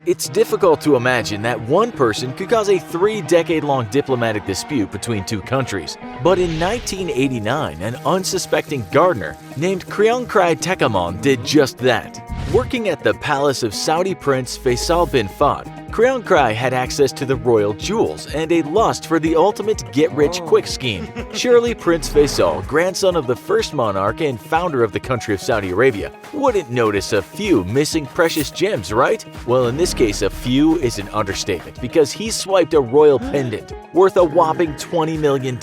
It's difficult to imagine that one person could cause a 3-decade-long diplomatic dispute between two countries. But in 1989, an unsuspecting gardener named Kriongkrai Tekamon did just that. Working at the palace of Saudi Prince Faisal bin Fahd, Kriongkrai had access to the royal jewels and a lust for the ultimate get-rich-quick scheme. Surely Prince Faisal, grandson of the first monarch and founder of the country of Saudi Arabia, wouldn't notice a few missing precious gems, right? Well, in this case, a few is an understatement because he swiped a royal pendant worth a whopping $20 million.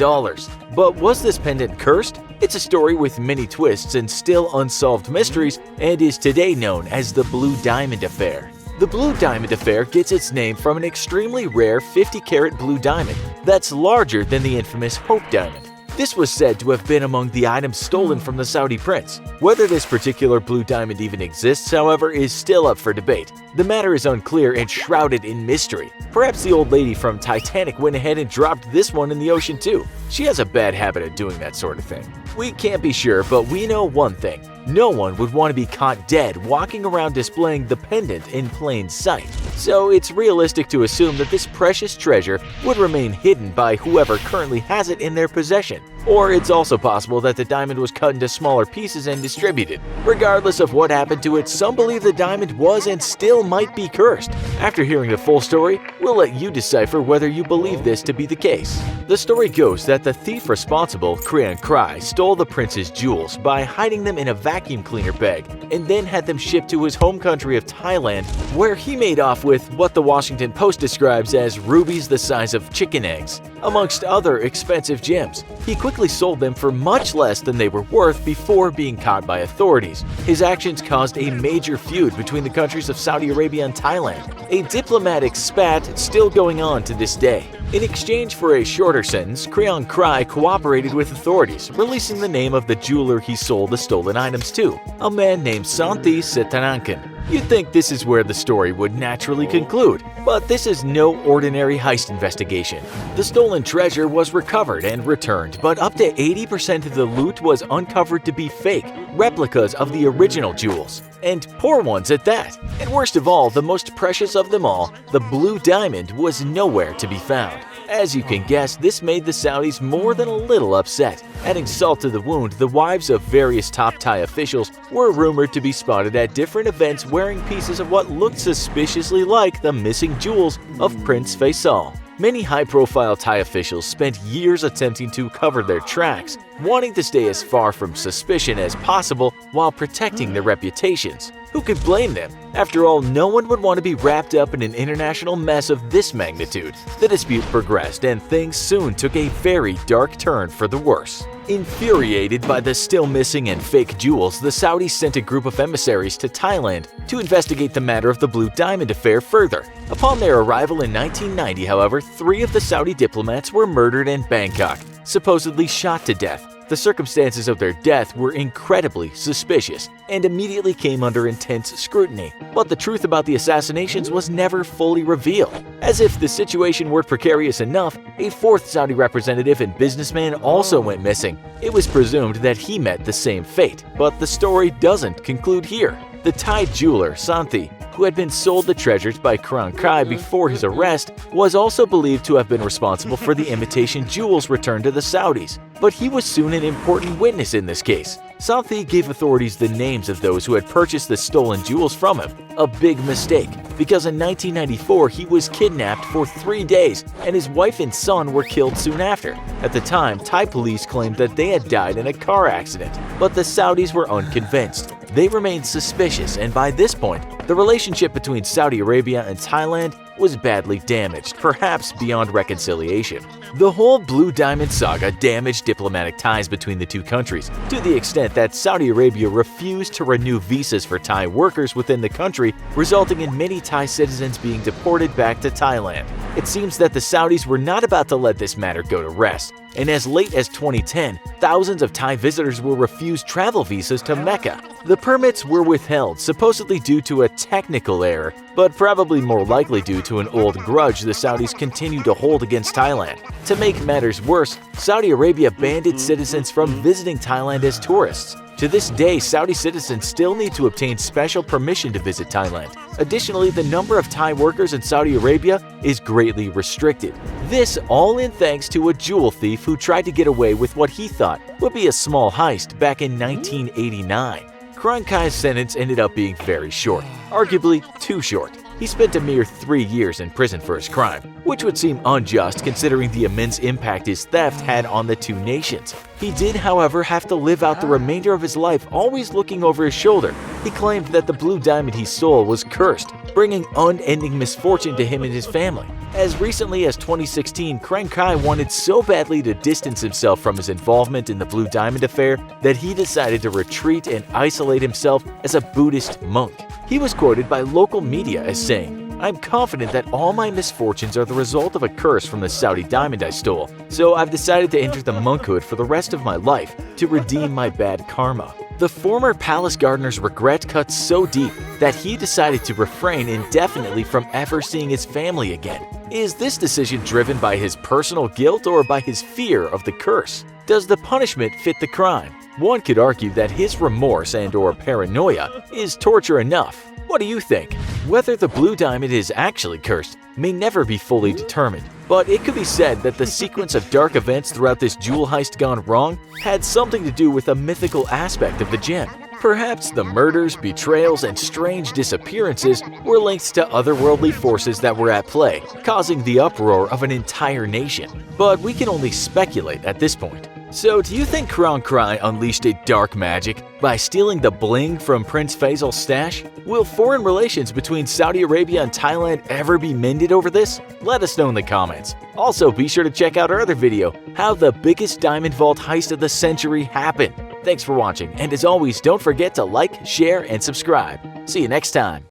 But was this pendant cursed? It's a story with many twists and still unsolved mysteries, and is today known as the Blue Diamond Affair. The Blue Diamond Affair gets its name from an extremely rare 50-carat blue diamond that's larger than the infamous Hope Diamond. This was said to have been among the items stolen from the Saudi prince. Whether this particular blue diamond even exists, however, is still up for debate. The matter is unclear and shrouded in mystery. Perhaps the old lady from Titanic went ahead and dropped this one in the ocean too. She has a bad habit of doing that sort of thing. We can't be sure, but we know one thing. No one would want to be caught dead walking around displaying the pendant in plain sight. So it's realistic to assume that this precious treasure would remain hidden by whoever currently has it in their possession. Or it's also possible that the diamond was cut into smaller pieces and distributed. Regardless of what happened to it, some believe the diamond was and still might be cursed. After hearing the full story, we'll let you decipher whether you believe this to be the case. The story goes that the thief responsible, Kriongkrai, stole the prince's jewels by hiding them in a vacuum cleaner bag and then had them shipped to his home country of Thailand, where he made off with what the Washington Post describes as rubies the size of chicken eggs, amongst other expensive gems. He quickly sold them for much less than they were worth before being caught by authorities. His actions caused a major feud between the countries of Saudi Arabia and Thailand, a diplomatic spat still going on to this day. In exchange for a shorter sentence, Kriongkrai cooperated with authorities, releasing the name of the jeweler he sold the stolen items to, a man named Santhi Sitarankan. You'd think this is where the story would naturally conclude, but this is no ordinary heist investigation. The stolen treasure was recovered and returned, but up to 80% of the loot was uncovered to be fake, replicas of the original jewels, and poor ones at that. And worst of all, the most precious of them all, the blue diamond, was nowhere to be found. As you can guess, this made the Saudis more than a little upset. Adding salt to the wound, the wives of various top Thai officials were rumored to be spotted at different events wearing pieces of what looked suspiciously like the missing jewels of Prince Faisal. Many high-profile Thai officials spent years attempting to cover their tracks, wanting to stay as far from suspicion as possible while protecting their reputations. Who could blame them? After all, no one would want to be wrapped up in an international mess of this magnitude. The dispute progressed, and things soon took a very dark turn for the worse. Infuriated by the still missing and fake jewels, the Saudis sent a group of emissaries to Thailand to investigate the matter of the Blue Diamond Affair further. Upon their arrival in 1990, however, 3 of the Saudi diplomats were murdered in Bangkok, supposedly shot to death. The circumstances of their death were incredibly suspicious and immediately came under intense scrutiny. But the truth about the assassinations was never fully revealed. As if the situation were precarious enough, a 4th Saudi representative and businessman also went missing. It was presumed that he met the same fate, but the story doesn't conclude here. The Thai jeweler, Santhi, who had been sold the treasures by Kriongkrai before his arrest, was also believed to have been responsible for the imitation jewels returned to the Saudis. But he was soon an important witness in this case. Santhi gave authorities the names of those who had purchased the stolen jewels from him. A big mistake, because in 1994 he was kidnapped for 3 days and his wife and son were killed soon after. At the time, Thai police claimed that they had died in a car accident, but the Saudis were unconvinced. They remained suspicious, and by this point, the relationship between Saudi Arabia and Thailand was badly damaged, perhaps beyond reconciliation. The whole Blue Diamond saga damaged diplomatic ties between the two countries, to the extent that Saudi Arabia refused to renew visas for Thai workers within the country, resulting in many Thai citizens being deported back to Thailand. It seems that the Saudis were not about to let this matter go to rest, and as late as 2010, thousands of Thai visitors were refused travel visas to Mecca. The permits were withheld, supposedly due to a technical error, but probably more likely due to an old grudge the Saudis continue to hold against Thailand. To make matters worse, Saudi Arabia banned its citizens from visiting Thailand as tourists. To this day, Saudi citizens still need to obtain special permission to visit Thailand. Additionally, the number of Thai workers in Saudi Arabia is greatly restricted. This all in thanks to a jewel thief who tried to get away with what he thought would be a small heist back in 1989. Kriang Kai's sentence ended up being very short, arguably too short. He spent a mere 3 years in prison for his crime, which would seem unjust considering the immense impact his theft had on the two nations. He did, however, have to live out the remainder of his life always looking over his shoulder. He claimed that the blue diamond he stole was cursed, bringing unending misfortune to him and his family. As recently as 2016, Kriang Kai wanted so badly to distance himself from his involvement in the Blue Diamond affair that he decided to retreat and isolate himself as a Buddhist monk. He was quoted by local media as saying, "I'm confident that all my misfortunes are the result of a curse from the Saudi diamond I stole, so I've decided to enter the monkhood for the rest of my life to redeem my bad karma." The former palace gardener's regret cuts so deep that he decided to refrain indefinitely from ever seeing his family again. Is this decision driven by his personal guilt or by his fear of the curse? Does the punishment fit the crime? One could argue that his remorse and/or paranoia is torture enough. What do you think? Whether the blue diamond is actually cursed may never be fully determined, but it could be said that the sequence of dark events throughout this jewel heist gone wrong had something to do with a mythical aspect of the gem. Perhaps the murders, betrayals, and strange disappearances were linked to otherworldly forces that were at play, causing the uproar of an entire nation. But we can only speculate at this point. So do you think Kriang Kai unleashed a dark magic by stealing the bling from Prince Faisal's stash? Will foreign relations between Saudi Arabia and Thailand ever be mended over this? Let us know in the comments. Also, be sure to check out our other video, how the biggest diamond vault heist of the century happened. Thanks for watching, and as always, don't forget to like, share, and subscribe. See you next time.